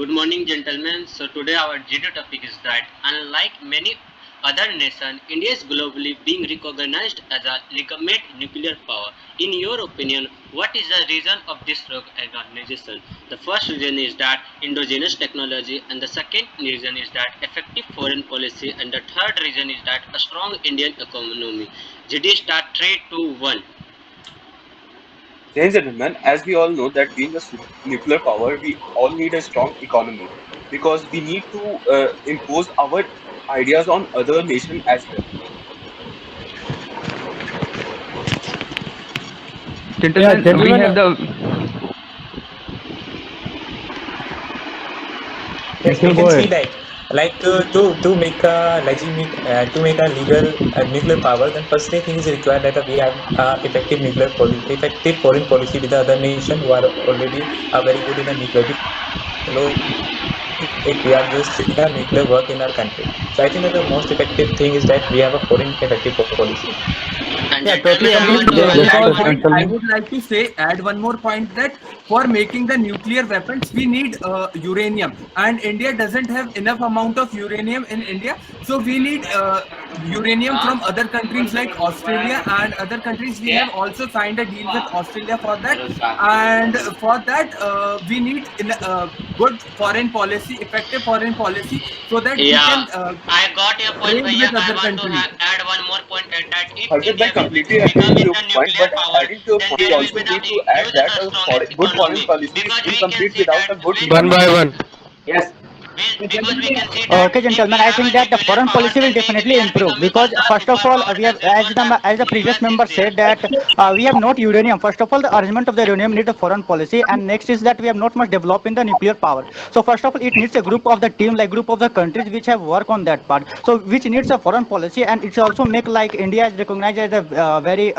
Good morning, gentlemen. So today our video topic is that unlike many other nations, India is globally being recognized as a legitimate nuclear power. In your opinion, what is the reason of this recognition? The first reason is that indigenous technology, and the second reason is that effective foreign policy, and the third reason is that a strong Indian economy. GD start 3, 2, 1. Ladies and gentlemen, as we all know that being a nuclear power, we all need a strong economy because we need to impose our ideas on other nations as well. Yeah, Gentlemen, we gentlemen, have the Yes, you we can can go see ahead. that. To make a legitimate to make a legal nuclear power, then first thing is required that we have effective effective foreign policy with the other nation who are already very good in the nuclear. Because if we are just doing a nuclear work in our country, so I think that the most effective thing is that we have a foreign effective policy. And yeah, gentlemen, totally I agree want with to you Yes, add because one. yes, I gentlemen. would like to say, add one more point that for making the nuclear weapons, we need uranium, and India doesn't have enough amount of uranium in India, so we need uranium from other countries like Australia and other countries. We have also signed a deal with Australia for that, and for that we need good foreign policy, effective foreign policy, so that we Yeah, can I got your point, trade Bhaiya. with I other want to countries. add one more point that if Harshad India bhai, will completely agree become to in your the point, nuclear but power, adding to your then point, we there will also be the need to add huge that and a strongest good foreign economy policy is because we can incomplete see without that a good One when economy. by one. because we can see that okay, if we gentlemen, I have a think that the nuclear foreign power, policy will then we definitely are improve becoming because the first of all, superpower we have as well as the previous US member is there. said that we have not uranium. First of all, the arrangement of the uranium needs a foreign policy, and next is that we have not much developed in the nuclear power. So first of all, it needs a group of the team, like group of the countries which have work on that part. So which needs a foreign policy, and it's also make like India is recognized as a very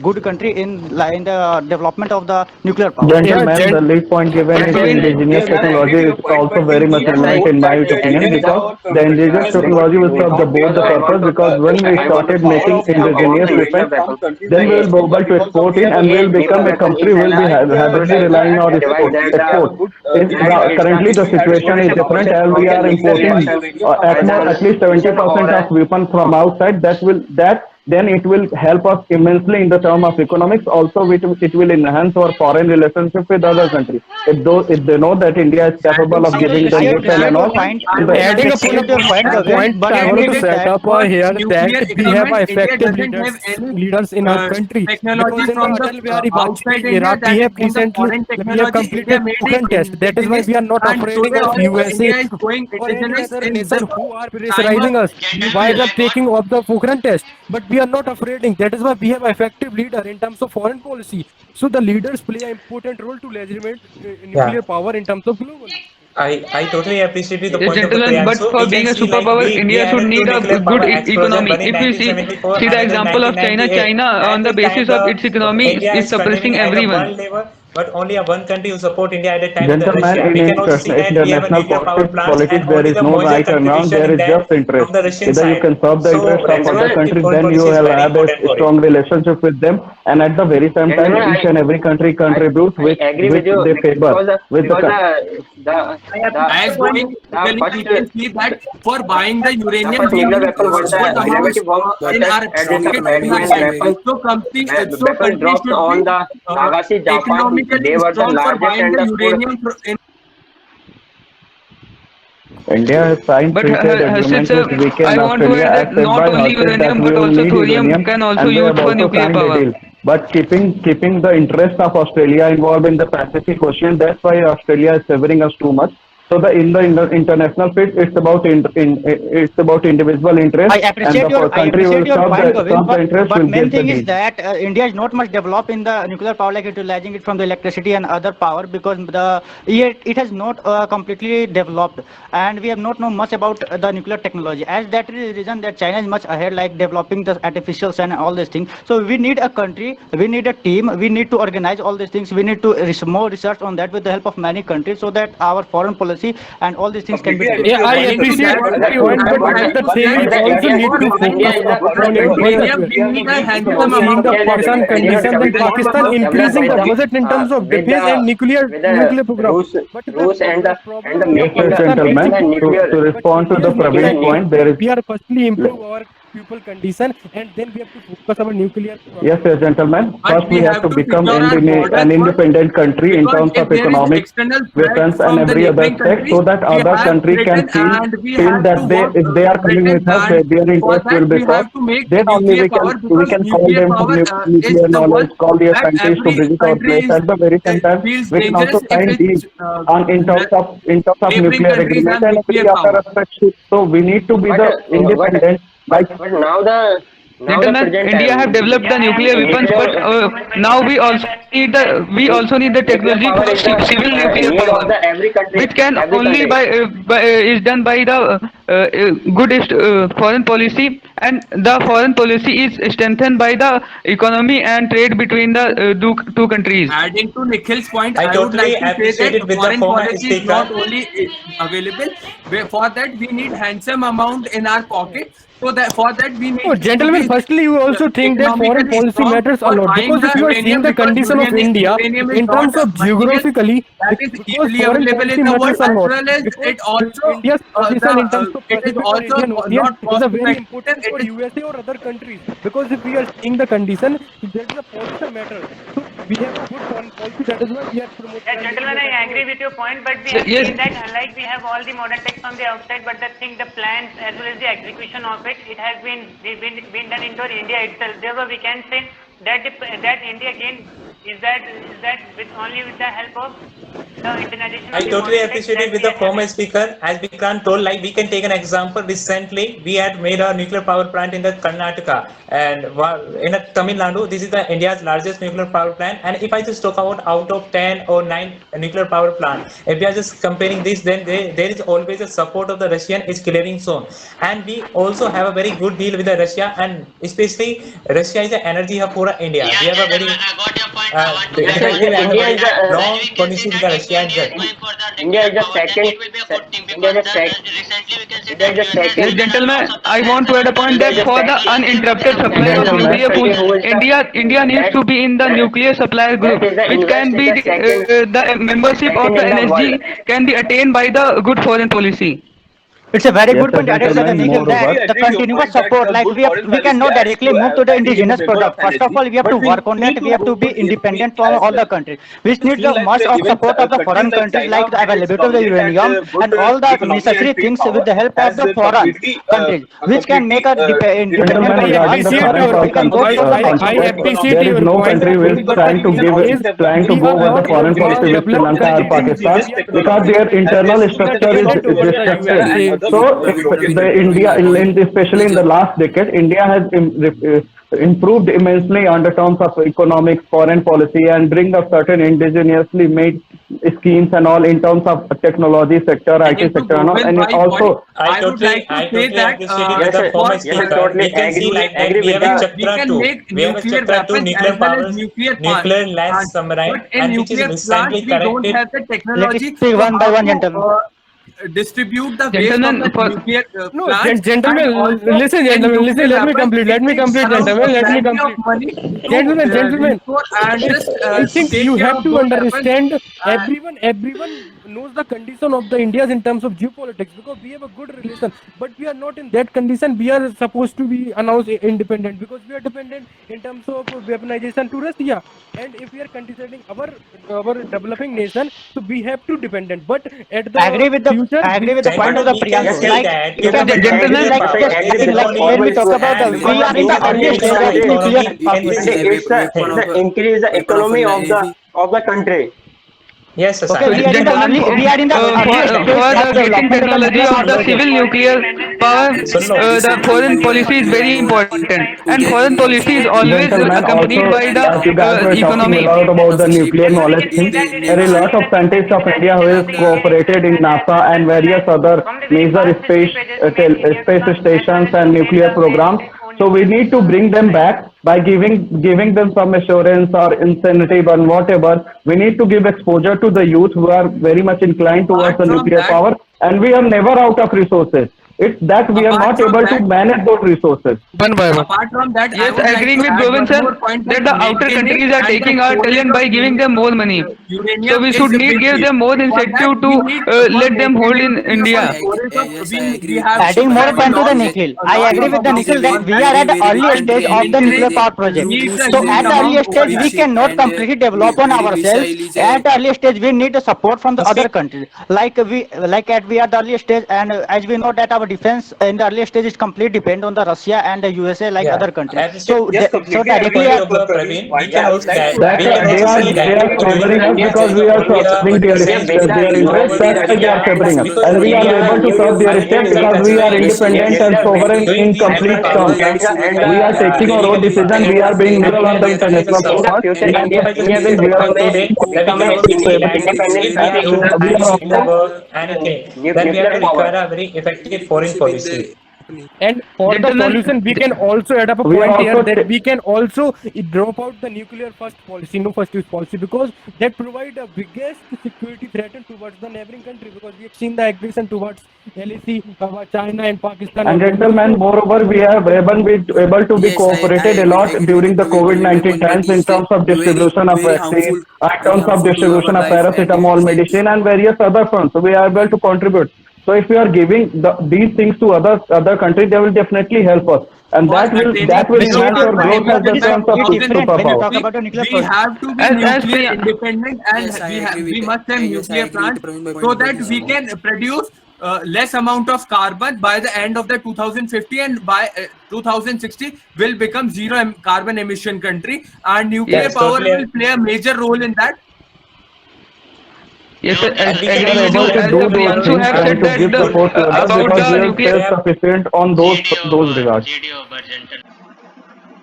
good country in the development of the nuclear power. Yeah, Gentlemen, the lead point given Yes, is Govind. We indigenous are, ma'am, agree technology to your is point, also but we very much need to Yes, I relevant note in my that opinion India is because now the indigenous as like technology will serve the now we both are the not purpose because when we dependent started all making of the indigenous uranium weapons, from countries then like we will be Australia able to because we export have in a and we good will become a country will be heavily relying on export. If currently the situation is different as we are importing at least 70% of weapons from outside, that then it will help us immensely in the term of economics. Also, it will enhance our foreign relationship with other countries. If they know that India is I capable would of like so giving to them say Share, weapon that share and your all, point. I would Yes, like adding to upon say a share your point, that Govind. point the But I thing wanted the to is set that up for here that nuclear we have equipment, India effective doesn't have any leaders in our country technology because in the from the Atal Bihari outside Vajpayee India. era we That is have from the recently foreign we have technology. India completed made it Pokhran test. That is why indigenous, we are not and afraid today of also USA India is going or any indigenous other in nation this who are time of pressurizing us by Gentlemen, nuclear. the I got taking of the Pokhran test. But we are not afraid. That is why we have effective leader in terms of foreign policy. So the leaders play an important role to legitimate Yeah, nuclear power in terms of global. I totally appreciate the yes, point of the gentlemen. Priyan. But So for we can being a see like superpower, we India had should a two need a nuclear good power explosion, economy. one in If we see 1974, see the another in example of China, 1998. China on At the that time, basis of its economy India is is suppressing containing at a everyone. world level, but only a one country who support India at that time is the gentlemen, Russia. in We can also see that we have a international nuclear power plants, and politics, there only is the no major right and wrong. contribution There in is that just interest. from the Russian Either you side. can serve the So interest of other effective countries, foreign then you policy is will very have a important for it. strong relationship with them. And at the very same time, each and every country contributes which they favor with the As going legally, we can see that for buying the uranium, we need good amounts in our pocket to have that. So countries should be economically strong for buying the uranium in. India has signed But free trade Harshit agreement sir, with UK I and want to Australia add as that said not by only Harshit that uranium we but will also need thorium uranium can also and they used have for also nuclear signed a power. deal. But keeping the interest of Australia involved in the Pacific Ocean, that's why Australia is favoring us too much. So in the international field, it's about individual interest, and the I country appreciate will your point, Govind. serve the interest But will main get the thing is deal. that India is not much developed in the nuclear power, like utilizing it from the electricity and other power, because the yet it has not completely developed, and we have not know much about the nuclear technology. As that is the reason that China is much ahead, like developing the artificial sun and all these things. So we need a country, we need a team, we need to organize all these things. We need to more research on that with the help of many countries, so that our foreign policy policy, and all these things can be Completely done. agree Yeah, with your I point, Adding to Abhay. appreciate that, But your at point, I but would but at like the to but same, say we but that also need for to focus for on the your budget. uranium, we need a If handsome you're seeing amount the of Pakistan uranium. condition, then Pakistan increasing the budget in terms of defense and nuclear program. But the problem of the Yes, yes, Pakistan gentlemen. rising budget, To but respond to the India's nuclear Praveen point, policy, there is we are firstly improve our people condition, and then we have to focus our nuclear yes, program. yes, gentlemen. But First, we we have have to to become secure our borders an first, independent country in because terms if of there is economic external threat weapons and from the every other neighboring aspect, countries, so that we other have country can threatened feel and we feel have to that they work if they are coming threatened, with us, and their for interest that will be we have served. to make Then only nuclear power, we because can call nuclear them for power is nuclear the knowledge, one call their that scientists to every visit our country place. is At the very same time, feels we can also dangerous if sign its deals on in terms of neighboring nuclear countries agreement have and nuclear every other power. aspect. So we need to be the independent, like Gentlemen, India have developed the nuclear weapons, but now we also need the technology for civil nuclear power, which can only is done by the good foreign policy, and the foreign policy is strengthened by the economy and trade between the two countries. Adding to Nikhil's point, I I would totally like to say appreciate that it with the foreign former policy is speaker. not only available. For that, we need handsome amount in our pocket. So that for that we No, need to gentlemen, be firstly, you also think that foreign economically policy strong matters a for lot, buying because if the you are seeing uranium, the because condition of India uranium is in not terms of material geographically, that is because easily foreign available in policy the world, matters a as lot, well as because it also India's position in terms of it is Pacific or also Indian Ocean not is cost a very effective. important for USA or other countries. Because if we are seeing the condition, that is a position matter. So we have a good foreign policy. That is why we are promoting. Yeah, gentlemen, I agree with your point, but we have Yes, seen that unlike we have all the modern tech from the outside, but the thing, the plans as well as the execution of it, it has been done into India itself. Therefore, we can say that that India again is that with only with the help of the internationalization I of the totally modern tech appreciate it that with we the are former having. speaker. As we can't told, like we can take an example. Recently, we had made a nuclear power plant in the Karnataka, and in a Tamil Nadu, this is the India's largest nuclear power plant. And if I just talk about out of 10 or 9 nuclear power plant, if we are just comparing this, then there is always a support of the Russian is clearing zone, and we also have a very good deal with the Russia, and especially Russia is the energy hub for India. Yeah, We have a very gentlemen, I got your point. I want to add one effective point and for very that. As long we can say partnership with that the if Russia as India is well. going for the nuclear power, then it will be a good thing, because recently we can say that USA has yes, given a lots gentlemen, of the I plans want and to add a other point that for the uninterrupted supply of gentlemen, nuclear fuel, India needs to be in the nuclear supplier group, which can be the membership of the NSG can be attained by the good foreign policy. It's a very yes, good sir, point added by the gentlemen. Nikhil, Completely that Moreover, the agree with your continuous point that support, the like good foreign we policy cannot adds directly to move to the adding in the indigenous favor of product. First of energy, all, we have to but we work on that. need We to have to go be to we independent from as all well. the countries, which Just needs feel the like much of even support of the countries foreign like countries, China, like the with its availability of the dominant and uranium good and all the economy and necessary trade things with power, the help of has the foreign countries, which can make us independent dependent I of on the its one. appreciate regarding the your foreign We can economy. go policy I, for the I, much. I consequence, appreciate there is your no point, country which Abhay, but the trying to thing give is trying to we go are with the not foreign more policy with Sri developed Lanka than or India. Pakistan We are because more their independent. internal We are structure dependent is over the restricted. USA. So, especially in the last decade, India has improved immensely on the terms of economics, foreign policy, and bring up certain indigenously made schemes and all in terms of technology sector, IT Adding to sector, and all, Govind and Bhai's point, also I would like to I say totally that appreciate it with the former for speaker. We can see like that we have a we Chakra can 2. make We have a nuclear Chakra 2 weapons as nuclear well as powers, nuclear nuclear plants. last submarine, But in and which is nuclear plants, recently we don't corrected. have the Let me technology. speak So one by how one, to gentlemen. distribute the waste of Gentlemen, the for nuclear No, plants, and gentlemen, also listen, in gentlemen, listen. nuclear Let me weapons, complete. it Let me takes complete, around gentlemen. Let me plenty of complete. money to Gentlemen, restore and just I think take you care have of to those weapons. understand Uh, everyone knows the condition of the India's in terms of geopolitics, because we have a good relation, but we are not in that condition. We are supposed to be announced independent because we are dependent in terms of weaponization to Russia. And if we are considering our developing nation, so we have to dependent. But at the future, I agree with the point of Gentlemen, the we can Priyansu. see Like that you with the can nuclear gentlemen, like power, just it is adding, like when we equally, talk about and we are in the it early is stage the of nuclear economy, and power. this is yes, Okay, Sanatani. gentlemen, we are in the early stage for of the getting development of the technology nuclear of the technology. civil For the nuclear independence, there are power, soon low the foreign policy is very important, and foreign policy is always gentlemen, accompanied also, by the as you guys were talking a economy. lot about the nuclear also we knowledge can say thing, that it is there are a not lot only of the scientists of India who digitalization have of the India cooperated in infrastructure that NASA and has various other from the very major past history pages made India space strong as well stations as to and made nuclear made programs. its own So we need to bring them back by giving them some assurance or incentive and whatever. We need to give exposure to the youth who are very much inclined towards Apart the from nuclear that, power, and we are never out of resources. It's that we are apart not from able to that, manage those resources. One by one. apart from that, I Yes, would like agreeing to with add Govind one sir more point that that the outer maintaining countries are and the taking our storage talent of by giving them more money. So uranium we is should a need big give deal. them more For that, incentive to we need for let them hold maintaining in for India. storage of Yes, I agree we with have to Adding Shubham more have a here. point to the lot There, Nikhil, a I lot agree of with the there is a Nikhil amount very, that on we that are very, at the very early different and stage trend of the between nuclear maintaining the power project. needs a So using huge at the the early amount of stage, we energy. cannot and completely develop on ourselves. missile is a At the early stage, we need the support from the other Firstly, countries. Like at we are the early stage, and as we know that our defense in the early stage is completely depend on the Russia and the USA like yeah, other countries. as you said, So Yes, so completely to agree directly point with of Praveen's Praveen, point. I would like to we add can They also are see they that are favoring us during because we are India serving their sent their interests. over the That's why they are Russia favoring us, because and we are India able to serve their has interests been because we are yes, independent and sovereign doing in the nuclear complete power terms. yes, We are taking our own illegally with decision. We are the being neutral on the nuclear international support. forum. And India has just We are stated also today to that we become cannot an say that independent we country. have to we are hand also over anything, that we have to require a very effective foreign policy. And for the Gentlemen, solution, we can also add up a we are point here also that we can also drop out the nuclear first policy, no first use policy, because that provide the biggest security threat towards the neighboring country. Because we have seen the aggression towards LAC, China and Pakistan and already. gentlemen, So moreover, we have able to be Yes, cooperated a I lot agree with during the Praveen by COVID-19 point that times in is terms of very, distribution of vaccine, in very terms of harmful to our distribution of life, and it paracetamol, is a medicine, and various other fronts. So we are able to contribute. So if we are giving these things to other countries, they will definitely help us, and For that attaining will enough enhance initiative our carbon growth as the emission is by terms of completely different when you superpower. talk 2050, about a nuclear we policy. have to be as nuclear Priya, independent and yes, I agree with we must have yes, I nuclear agree with plants Praveen by so point that that is we can produce less amount of carbon by the end of the 2050, and by 2060 will become zero carbon emission country, and nuclear yes, Yes, power totally. will play a major role in that. yes, You And as we We can agreeing are with also able you, to as do those Priyanshu things have and said to that give support to others about because we the are nuclear. self-sufficient on those regards. GD over, gentlemen.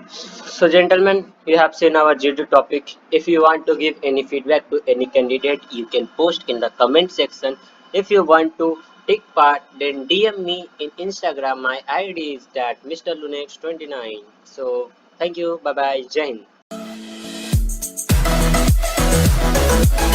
So, gentlemen, you have seen our GD topic. If you want to give any feedback to any candidate, you can post in the comment section. If you want to take part, then DM me in Instagram. My ID is that Mr. Lunex29. So, thank you. Bye bye. Jai Hind.